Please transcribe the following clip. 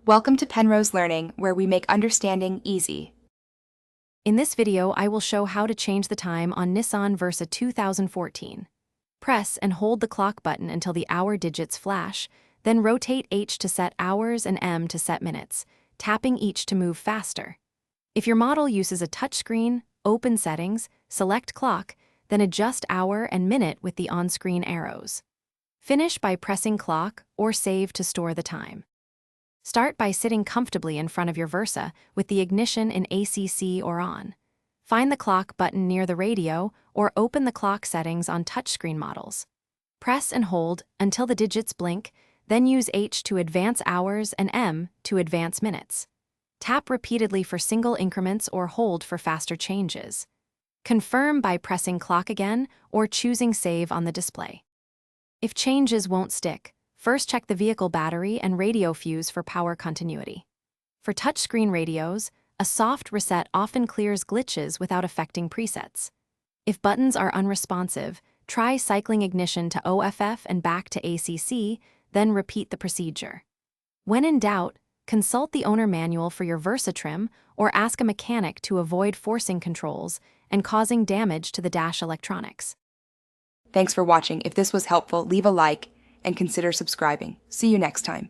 Welcome to Penrose Learning, where we make understanding easy. In this video, I will show how to change the time on Nissan Versa 2014. Press and hold the clock button until the hour digits flash, then rotate H to set hours and M to set minutes, tapping each to move faster. If your model uses a touchscreen, open settings, select clock, then adjust hour and minute with the on-screen arrows. Finish by pressing clock or save to store the time. Start by sitting comfortably in front of your Versa with the ignition in ACC or on. Find the clock button near the radio or open the clock settings on touchscreen models. Press and hold until the digits blink, then use H to advance hours and M to advance minutes. Tap repeatedly for single increments or hold for faster changes. Confirm by pressing clock again or choosing save on the display. If changes won't stick, first check the vehicle battery and radio fuse for power continuity. For touchscreen radios, a soft reset often clears glitches without affecting presets. If buttons are unresponsive, try cycling ignition to OFF and back to ACC, then repeat the procedure. When in doubt, consult the owner manual for your Versa trim or ask a mechanic to avoid forcing controls and causing damage to the dash electronics. Thanks for watching. If this was helpful, leave a like and consider subscribing. See you next time.